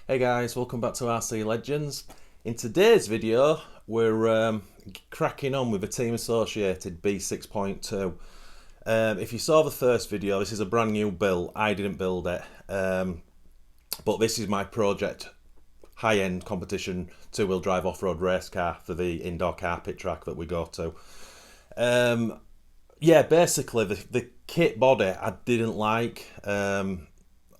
Hey guys, welcome back to RC Legends. In today's video, we're cracking on with a Team Associated B6.2. If you saw the first video, this is a brand new build. I didn't build it, but this is my project high-end competition two-wheel drive off-road race car for the indoor carpet track that we go to. Yeah, basically the kit body I didn't like.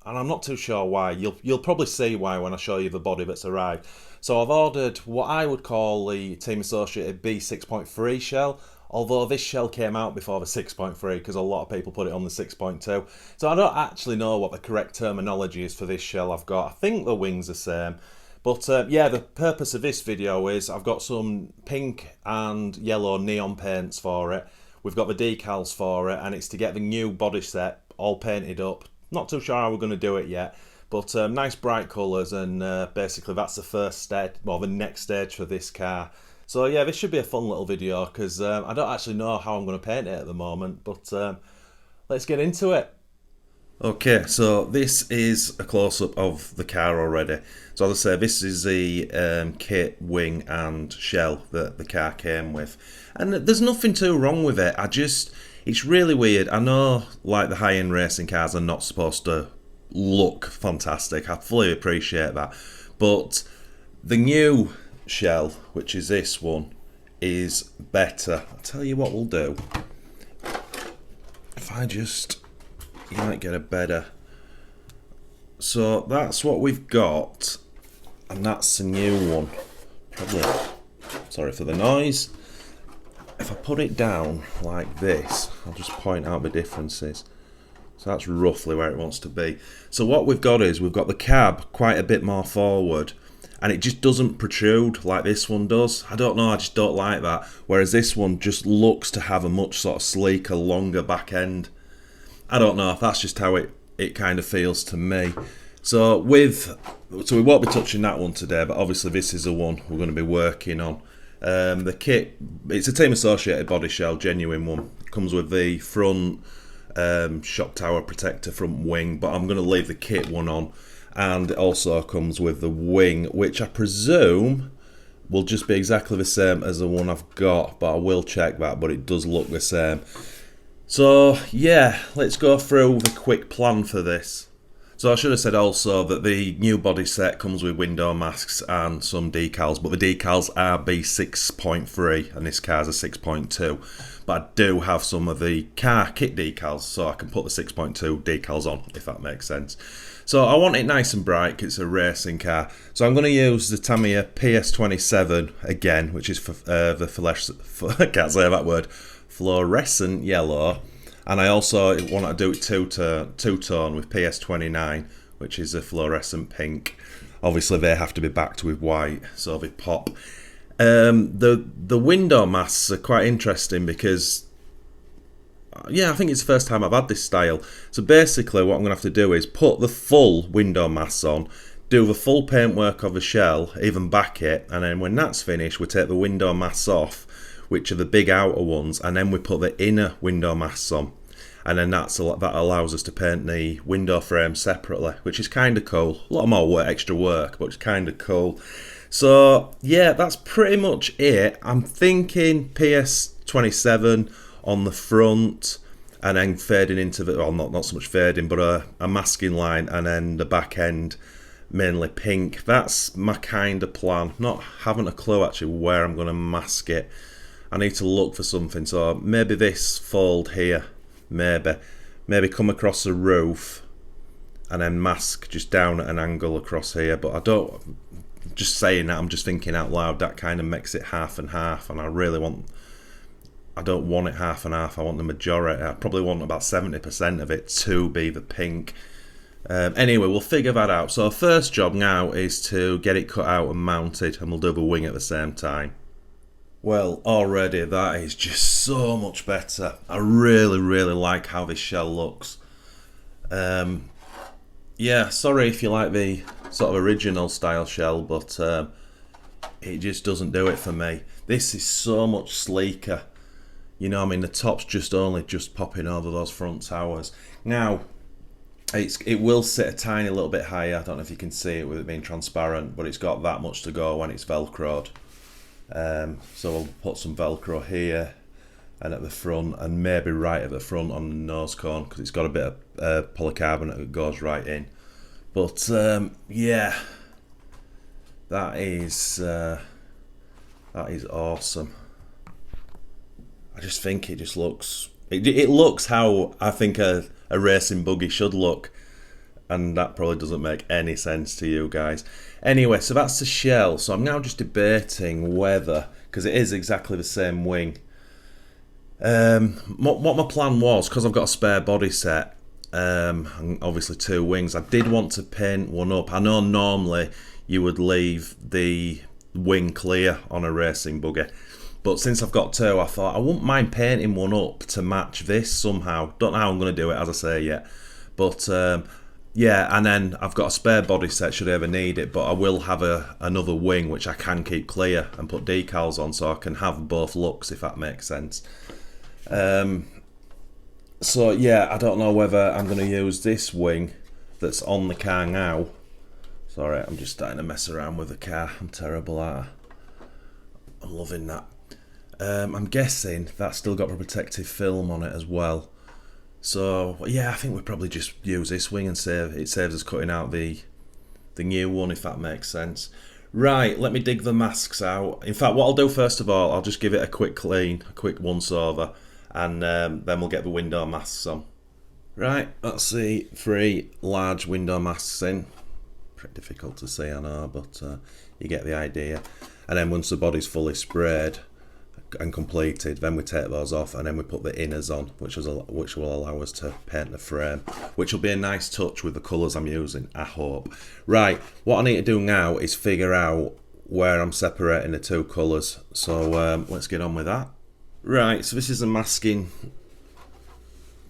And I'm not too sure why. You'll probably see why when I show you the body that's arrived. So I've ordered what I would call the Team Associated B6.3 shell, although this shell came out before the 6.3 because a lot of people put it on the 6.2. So I don't actually know what the correct terminology is for this shell I've got. I think the wing's the same. But yeah, the purpose of this video is I've got some pink and yellow neon paints for it. We've got the decals for it, and it's to get the new body set all painted up. Not too sure how we're going to do it yet, but nice bright colours, and basically that's the first stage, well, the next stage for this car. So yeah, this should be a fun little video because I don't actually know how I'm going to paint it at the moment, but let's get into it. Okay, so this is a close-up of the car already. So as I say, this is the kit, wing and shell that the car came with. And there's nothing too wrong with it. It's really weird. I know, like, the high-end racing cars are not supposed to look fantastic. I fully appreciate that. But the new shell, which is this one, is better. I'll tell you what we'll do. If I just... You might get a better... So that's what we've got. And that's the new one. Probably... Sorry for the noise. If I put it down like this, I'll just point out the differences. So that's roughly where it wants to be. So what we've got is we've got the cab quite a bit more forward, and it just doesn't protrude like this one does. I don't know, I just don't like that. Whereas this one just looks to have a much sort of sleeker, longer back end. I don't know, that's just how it kind of feels to me. So we won't be touching that one today, but obviously this is the one we're going to be working on. The kit, it's a Team Associated body shell, genuine one. It comes with the front shock tower protector front wing, but I'm going to leave the kit one on. And it also comes with the wing, which I presume will just be exactly the same as the one I've got, but I will check that, but it does look the same. So yeah, let's go through the quick plan for this. So I should have said also that the new body set comes with window masks and some decals, but the decals are B6.3 and this car's a 6.2. But I do have some of the car kit decals, so I can put the 6.2 decals on, if that makes sense. So I want it nice and bright because it's a racing car. So I'm going to use the Tamiya PS27 again, which is for I can't say that word, fluorescent yellow. And I also want to do it two-tone with PS29, which is a fluorescent pink. Obviously, they have to be backed with white, so they pop. The window masks are quite interesting because, yeah, I think it's the first time I've had this style. So basically, what I'm going to have to do is put the full window masks on, do the full paintwork of the shell, even back it, and then when that's finished, we take the window masks off, which are the big outer ones, and then we put the inner window masks on, and then that allows us to paint the window frame separately, which is kind of cool. A lot more extra work, but it's kind of cool. So yeah, that's pretty much it. I'm thinking PS27 on the front, and then fading into the, well, not so much fading, but a masking line, and then the back end mainly pink. That's my kind of plan. Not having a clue actually where I'm going to mask it. I need to look for something, so maybe this fold here, maybe come across the roof and then mask just down at an angle across here, but I don't, just saying that, I'm just thinking out loud, that kind of makes it half and half, and I don't want it half and half, I want the majority. I probably want about 70% of it to be the pink. Anyway, we'll figure that out. So our first job now is to get it cut out and mounted, and we'll do the wing at the same time. Well, already that is just so much better. I really like how this shell looks. Yeah, sorry if you like the sort of original style shell, but it just doesn't do it for me. This is so much sleeker. You know, I mean, the top's just popping over those front towers. Now, it will sit a tiny little bit higher. I don't know if you can see it with it being transparent, but it's got that much to go when it's velcroed. So we'll put some velcro here and at the front, and maybe right at the front on the nose cone, because it's got a bit of polycarbonate that goes right in. But yeah, that is awesome. I just think it just looks, it looks how I think a racing buggy should look, and that probably doesn't make any sense to you guys. Anyway, so that's the shell. So I'm now just debating whether, because it is exactly the same wing, what my plan was, because I've got a spare body set, and obviously 2 wings, I did want to paint one up. I know normally you would leave the wing clear on a racing buggy, but since I've got 2, I thought I wouldn't mind painting one up to match this somehow. Don't know how I'm going to do it, as I say, yet. But yeah, and then I've got a spare body set should I ever need it, but I will have another wing which I can keep clear and put decals on, so I can have both looks, if that makes sense. So yeah, I don't know whether I'm going to use this wing that's on the car now. Sorry, I'm just starting to mess around with the car. I'm terrible at it. I'm loving that. I'm guessing that's still got a protective film on it as well. So yeah, I think we'll probably just use this wing and it saves us cutting out the new one, if that makes sense. Right, let me dig the masks out. In fact, what I'll do first of all, I'll just give it a quick clean, a quick once over, and then we'll get the window masks on. Right, let's see, 3 large window masks in. Pretty difficult to see, I know, but you get the idea. And then once the body's fully sprayed and completed, then we take those off, and then we put the inners on, which will allow us to paint the frame, which will be a nice touch with the colours I'm using, I hope. Right, what I need to do now is figure out where I'm separating the 2 colours, so let's get on with that. Right, so this is the masking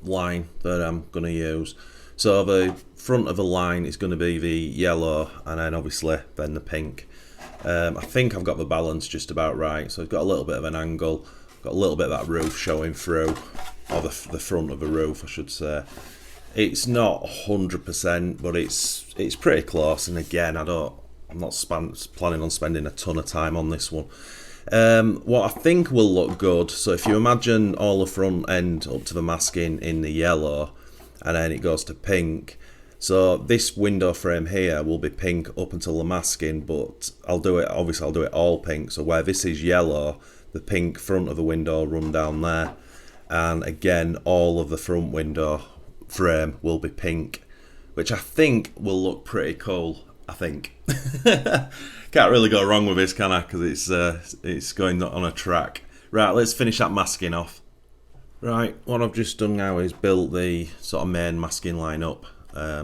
line that I'm going to use. So the front of the line is going to be the yellow, and then obviously then the pink. I think I've got the balance just about right, so I've got a little bit of an angle, got a little bit of that roof showing through, or the front of the roof I should say. It's not 100%, but it's pretty close, and again I'm not planning on spending a ton of time on this one. What I think will look good, so if you imagine all the front end up to the masking in the yellow, and then it goes to pink. So this window frame here will be pink up until the masking, but I'll do it all pink. So where this is yellow, the pink front of the window will run down there. And again, all of the front window frame will be pink, which I think will look pretty cool, I think. Can't really go wrong with this, can I? Because it's going on a track. Right, let's finish that masking off. Right, what I've just done now is built the sort of main masking line up,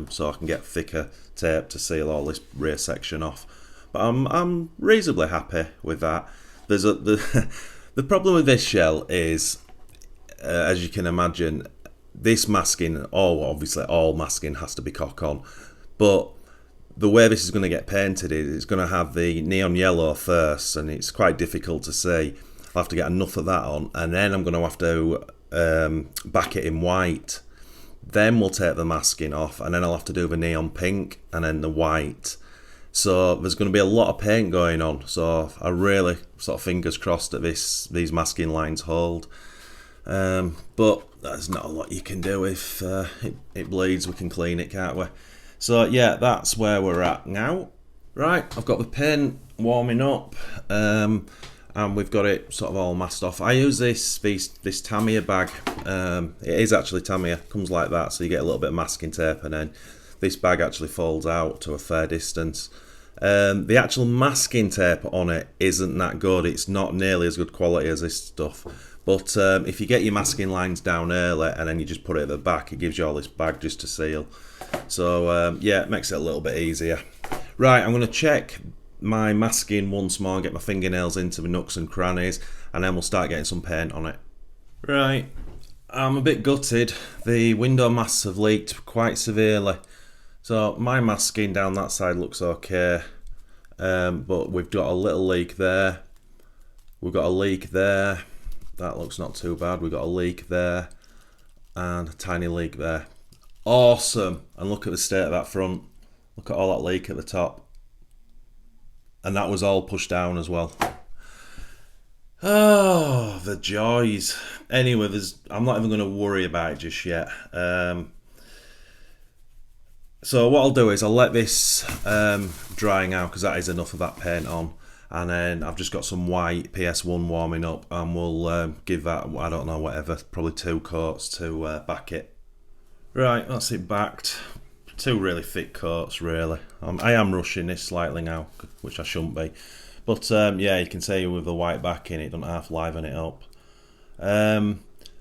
so I can get thicker tape to seal all this rear section off. But I'm reasonably happy with that. The problem with this shell is, as you can imagine, this masking, obviously all masking has to be cock on, but the way this is going to get painted is it's going to have the neon yellow first, and it's quite difficult to see. I'll have to get enough of that on, and then I'm going to have to back it in white. Then we'll take the masking off, and then I'll have to do the neon pink and then the white. So there's going to be a lot of paint going on, so I really sort of fingers crossed that these masking lines hold. But there's not a lot you can do if it bleeds. We can clean it, can't we? So yeah, that's where we're at now. Right, I've got the paint warming up, and we've got it sort of all masked off. I use this Tamiya bag. It is actually Tamiya, comes like that, so you get a little bit of masking tape, and then this bag actually folds out to a fair distance. The actual masking tape on it isn't that good. It's not nearly as good quality as this stuff. But if you get your masking lines down early and then you just put it at the back, it gives you all this bag just to seal. So yeah, it makes it a little bit easier. Right, I'm going to check my masking once more, get my fingernails into the nooks and crannies, and then we'll start getting some paint on it. Right, I'm a bit gutted. The window masks have leaked quite severely. So my masking down that side looks okay, but we've got a little leak there. We've got a leak there. That looks not too bad. We've got a leak there and a tiny leak there. awesome. And look at the state of that front. Look at all that leak at the top. And that was all pushed down as well. Oh, the joys. Anyway, I'm not even going to worry about it just yet. So what I'll do is I'll let this drying out, because that is enough of that paint on. And then I've just got some white PS1 warming up, and we'll give that, I don't know, whatever, probably 2 coats to back it. Right, that's it backed. 2 really thick coats, really. I am rushing this slightly now, which I shouldn't be. But yeah, you can see with the white backing, it doesn't half liven it up.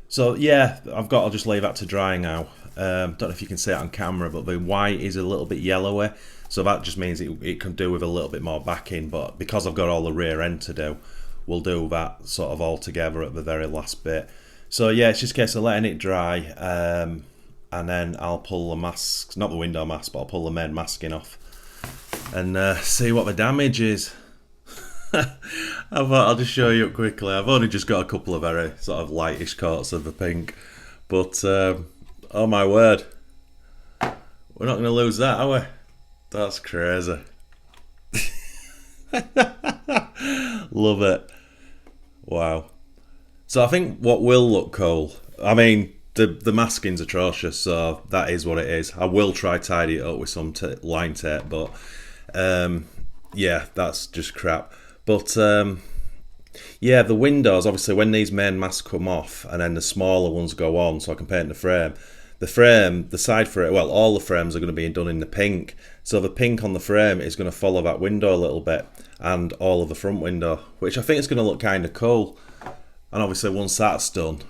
So yeah, I'll just leave that to dry now. Don't know if you can see it on camera, but the white is a little bit yellowy. So that just means it can do with a little bit more backing. But because I've got all the rear end to do, we'll do that sort of all together at the very last bit. So yeah, it's just a case of letting it dry. And then I'll pull the masks, not the window mask, but I'll pull the main masking off. And see what the damage is. I thought I'll just show you up quickly. I've only just got a couple of very sort of lightish coats of the pink. But, oh my word. We're not going to lose that, are we? That's crazy. Love it. Wow. So I think what will look cool, I mean, the masking's atrocious, so that is what it is. I will try tidy it up with some line tape, but yeah, that's just crap. But yeah, the windows, obviously when these main masks come off and then the smaller ones go on so I can paint the frame, the side frame, well, all the frames are going to be done in the pink. So the pink on the frame is going to follow that window a little bit, and all of the front window, which I think is going to look kind of cool. And obviously once that's done,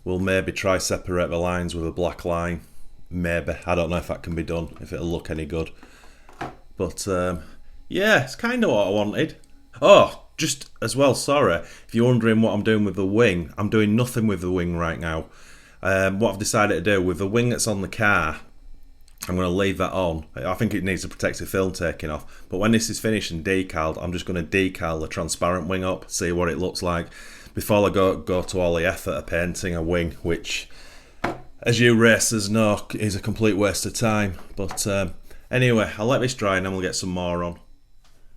we'll maybe try separate the lines with a black line. Maybe. I don't know if that can be done, if it'll look any good. But yeah, it's kind of what I wanted. Oh, just as well, sorry, if you're wondering what I'm doing with the wing, I'm doing nothing with the wing right now. What I've decided to do with the wing that's on the car, I'm going to leave that on. I think it needs a protective film taking off. But when this is finished and decaled, I'm just going to decal the transparent wing up, see what it looks like, before I go to all the effort of painting a wing, which, as you racers know, is a complete waste of time. But anyway, I'll let this dry and then we'll get some more on.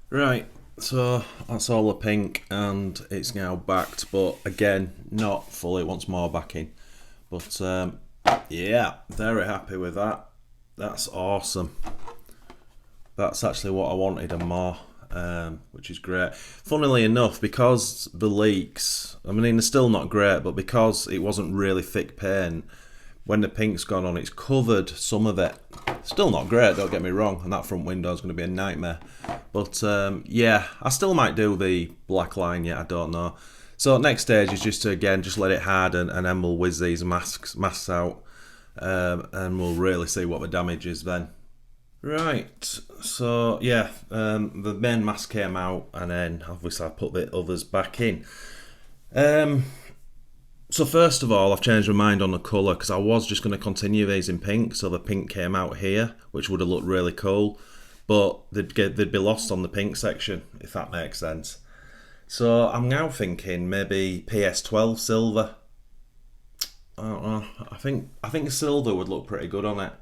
Right. So that's all the pink, and it's now backed, but again, not fully, it wants more backing. But yeah, very happy with that. That's awesome. That's actually what I wanted and more, which is great. Funnily enough, because the leaks, I mean, they're still not great, but because it wasn't really thick paint, when the pink's gone on, it's covered some of it. Still not great, don't get me wrong, and that front window is going to be a nightmare. But yeah, I still might do the black line yet, I don't know. So next stage is just to, again, just let it harden, and then we'll whiz these masks out, and we'll really see what the damage is then. Right, so yeah, the main mask came out, and then obviously I put the others back in. So first of all, I've changed my mind on the colour, because I was just going to continue these in pink, so the pink came out here, which would have looked really cool, but they'd be lost on the pink section, if that makes sense. So I'm now thinking maybe PS12 silver. I don't know. I think silver would look pretty good on it.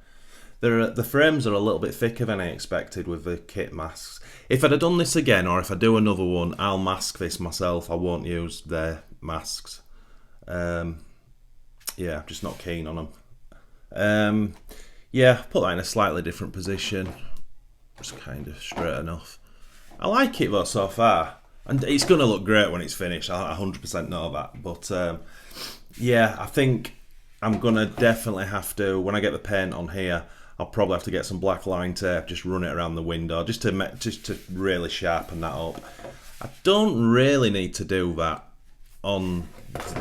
The frames are a little bit thicker than I expected with the kit masks. If I'd have done this again, or if I do another one, I'll mask this myself. I won't use their masks. Yeah, I'm just not keen on them. Yeah, put that in a slightly different position. It's kind of straight enough. I like it though so far, and it's going to look great when it's finished. I 100% know that. But yeah, I think I'm going to definitely have to, when I get the paint on here, I'll probably have to get some black line tape, just run it around the window, just to really sharpen that up. I don't really need to do that on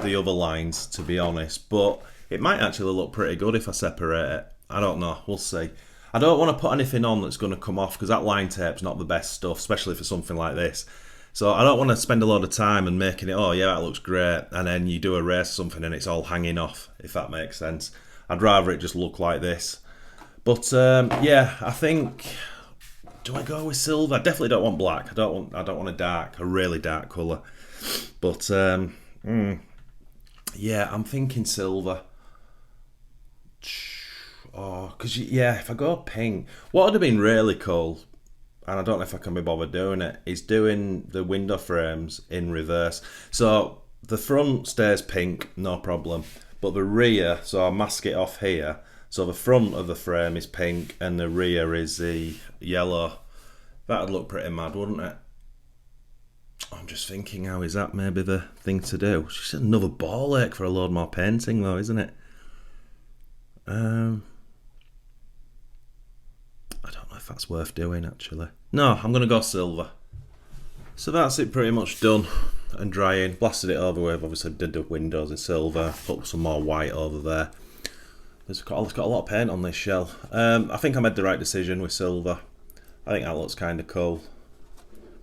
the other lines, to be honest, but it might actually look pretty good if I separate it. I don't know, we'll see. I don't want to put anything on that's going to come off, because that line tape's not the best stuff, especially for something like this. So I don't want to spend a lot of time and making it, oh yeah, that looks great, and then you do a race or something and it's all hanging off, if that makes sense. I'd rather it just look like this. But yeah, I think, do I go with silver? I definitely don't want black. I don't want a really dark colour. But yeah, I'm thinking silver. Oh, because yeah, if I go pink, what would have been really cool, and I don't know if I can be bothered doing it, is doing the window frames in reverse. So the front stays pink, no problem, but the rear, so I'll mask it off here. So the front of the frame is pink and the rear is the yellow. That'd look pretty mad, wouldn't it? I'm just thinking, how is that maybe the thing to do? It's just another ball ache for a load more painting though, isn't it? I don't know if that's worth doing actually. No, I'm going to go silver. So that's it pretty much done and drying. Blasted it over with, obviously did the windows in silver, put some more white over there. It's got a lot of paint on this shell. I think I made the right decision with silver. I think that looks kind of cool.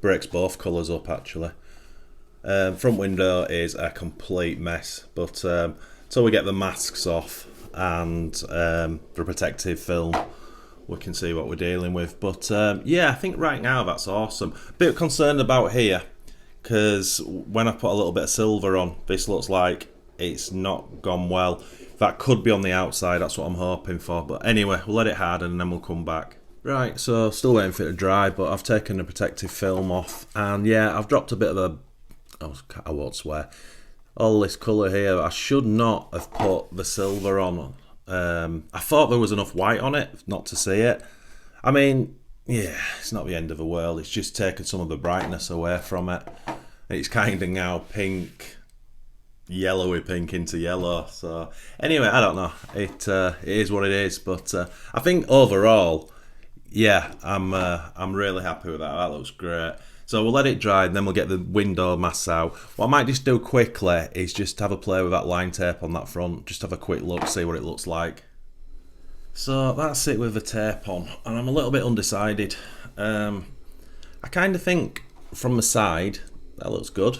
Breaks both colours up actually. Front window is a complete mess, but till we get the masks off and the protective film, we can see what we're dealing with. But yeah, I think right now that's awesome. Bit concerned about here, because when I put a little bit of silver on, this looks like it's not gone well. That could be on the outside, that's what I'm hoping for. But anyway, we'll let it harden and then we'll come back. Right, so still waiting for it to dry, but I've taken the protective film off, and yeah, I've dropped a bit of a, I won't swear, all this colour here. I should not have put the silver on. I thought there was enough white on it not to see it. I mean, yeah, it's not the end of the world, it's just taken some of the brightness away from it. It's kind of now pink, yellowy pink into yellow. So anyway, I don't know, it is what it is, but I think overall, yeah, I'm really happy with that. That looks great. So we'll let it dry and then we'll get the window masks out. What I might just do quickly is just have a play with that line tape on that front, just have a quick look, see what it looks like. So that's it with the tape on, and I'm a little bit undecided. I kind of think from the side that looks good.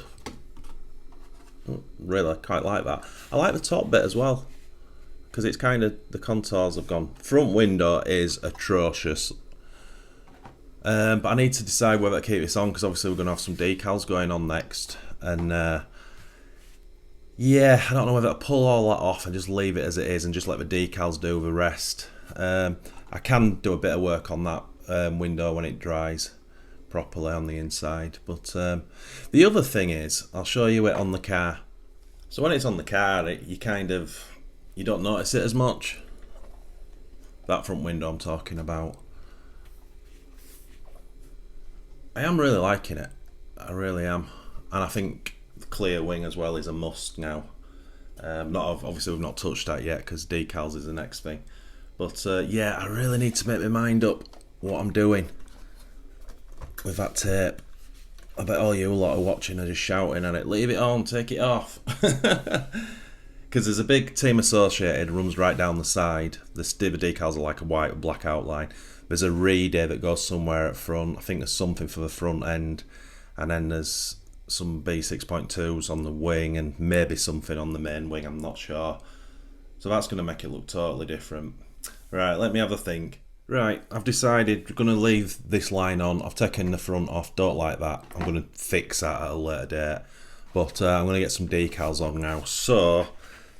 Really quite like that. I like the top bit as well, because it's kind of, the contours have gone. Front window is atrocious. But I need to decide whether to keep this on, because obviously we're going to have some decals going on next. And yeah, I don't know whether to pull all that off and just leave it as it is and just let the decals do the rest. I can do a bit of work on that window when it dries properly on the inside. But the other thing is, I'll show you it on the car. So when it's on the car, you don't notice it as much. That front window I'm talking about. I am really liking it. I really am. And I think the clear wing as well is a must now. Obviously we've not touched that yet because decals is the next thing. But yeah, I really need to make my mind up what I'm doing with that tape. I bet all you lot are watching are just shouting at it, leave it on, take it off. Because there's a big Team Associated runs right down the side. The decals are like a white or black outline. There's a reader that goes somewhere at front. I think there's something for the front end. And then there's some B6.2s on the wing and maybe something on the main wing, I'm not sure. So that's going to make it look totally different. Right, let me have a think. Right, I've decided we're going to leave this line on. I've taken the front off, don't like that. I'm going to fix that at a later date. But I'm going to get some decals on now. So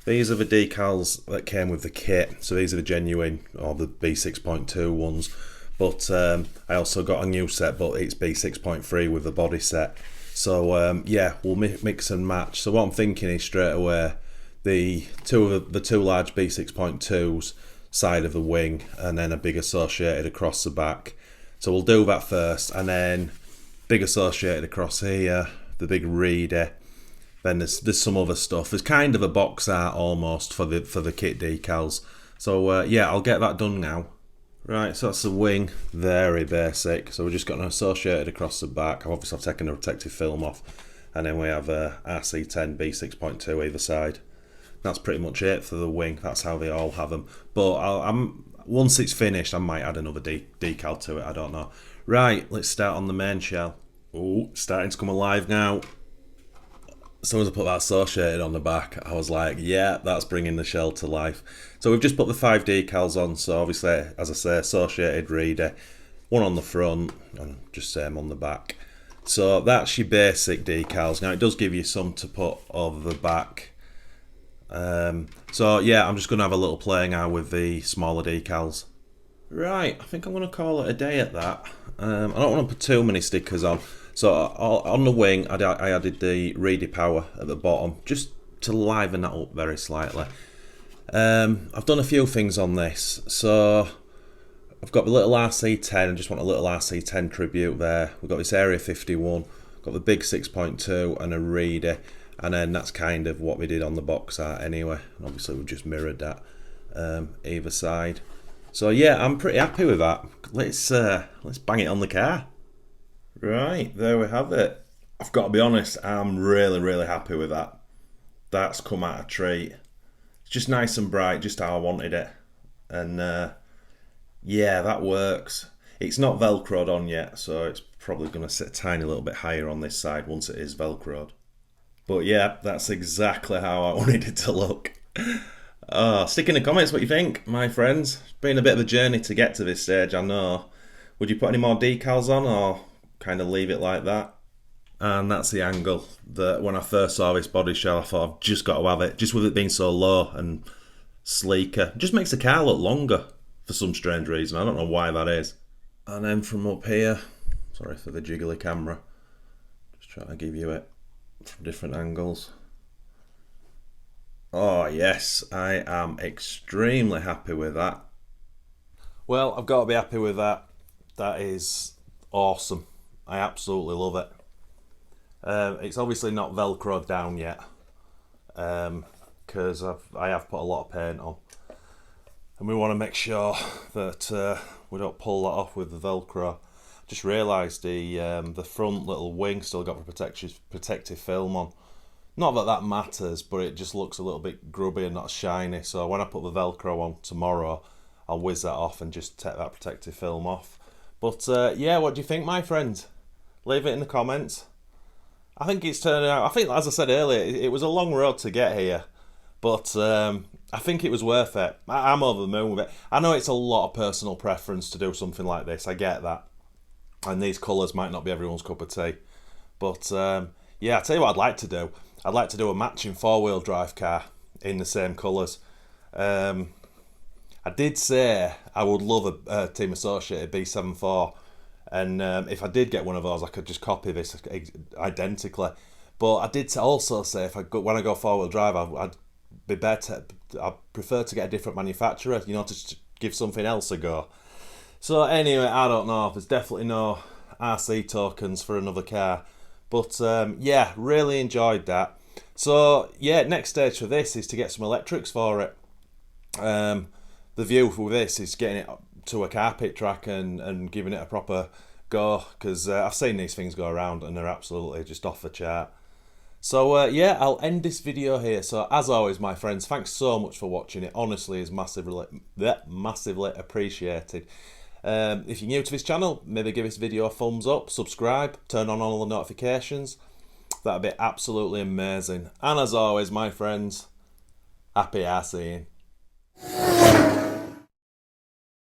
these are the decals that came with the kit. So these are the genuine, or the B6.2 ones. But I also got a new set, but it's B6.3 with the body set. So yeah, we'll mix and match. So what I'm thinking is straight away, the two large B6.2s side of the wing, and then a big Associated across the back. So we'll do that first, and then big Associated across here, the big reader. Then there's some other stuff. There's kind of a box art almost for the kit decals. So yeah, I'll get that done now. Right, so that's the wing, very basic. So we've just got an Associated across the back. Obviously I've taken the protective film off, and then we have a RC10 B6.2 either side. That's pretty much it for the wing. That's how they all have them. But once it's finished, I might add another decal to it. I don't know. Right, let's start on the main shell. Oh, starting to come alive now. As soon as I put that Associated on the back, I was like, yeah, that's bringing the shell to life. So we've just put the 5 decals on. So obviously, as I say, Associated reader, one on the front and just same on the back. So that's your basic decals. Now it does give you some to put over the back. So yeah, I'm just going to have a little play now with the smaller decals. Right, I think I'm going to call it a day at that. I don't want to put too many stickers on. So on the wing, I added the reedy power at the bottom, just to liven that up very slightly. I've done a few things on this. So I've got the little RC10, I just want a little RC10 tribute there. We've got this Area 51, got the big 6.2 and a reedy. And then that's kind of what we did on the box art anyway. And obviously we've just mirrored that either side. So yeah, I'm pretty happy with that. Let's bang it on the car. Right, there we have it. I've got to be honest, I'm really happy with that. That's come out a treat. It's just nice and bright, just how I wanted it. And yeah, that works. It's not Velcroed on yet, so it's probably going to sit a tiny little bit higher on this side once it is Velcroed. But yeah, that's exactly how I wanted it to look. Stick in the comments what you think, my friends. It's been a bit of a journey to get to this stage, I know. Would you put any more decals on or kind of leave it like that? And that's the angle that when I first saw this body shell, I thought I've just got to have it. Just with it being so low and sleeker. It just makes the car look longer for some strange reason. I don't know why that is. And then from up here, sorry for the jiggly camera. Just trying to give you it from different angles. Oh yes, I am extremely happy with that. Well, I've got to be happy with that. That is awesome. I absolutely love it. It's obviously not Velcroed down yet, because I have put a lot of paint on, and we want to make sure that we don't pull that off with the Velcro. Just realised the front little wing still got the protective film on. Not that that matters, but it just looks a little bit grubby and not shiny. So when I put the Velcro on tomorrow, I'll whiz that off and just take that protective film off. But yeah, what do you think, my friend? Leave it in the comments. I think it's turning out, I think, as I said earlier, it was a long road to get here. But I think it was worth it. I'm over the moon with it. I know it's a lot of personal preference to do something like this. I get that. And these colours might not be everyone's cup of tea. But yeah, I'll tell you what I'd like to do. I'd like to do a matching four-wheel drive car in the same colours. I did say I would love a Team Associated B6.2, and if I did get one of those, I could just copy this identically. But I did also say when I go four-wheel drive, I'd be better. I prefer to get a different manufacturer, you know, to give something else a go. So anyway, I don't know. There's definitely no RC tokens for another car. But yeah, really enjoyed that. So yeah, next stage for this is to get some electrics for it. The view for this is getting it to a carpet track and giving it a proper go, because I've seen these things go around and they're absolutely just off the chart. So yeah, I'll end this video here. So as always, my friends, thanks so much for watching. It honestly is massively appreciated. If you're new to this channel, maybe give this video a thumbs up, subscribe, turn on all the notifications. That'd be absolutely amazing. And as always, my friends, happy RCing.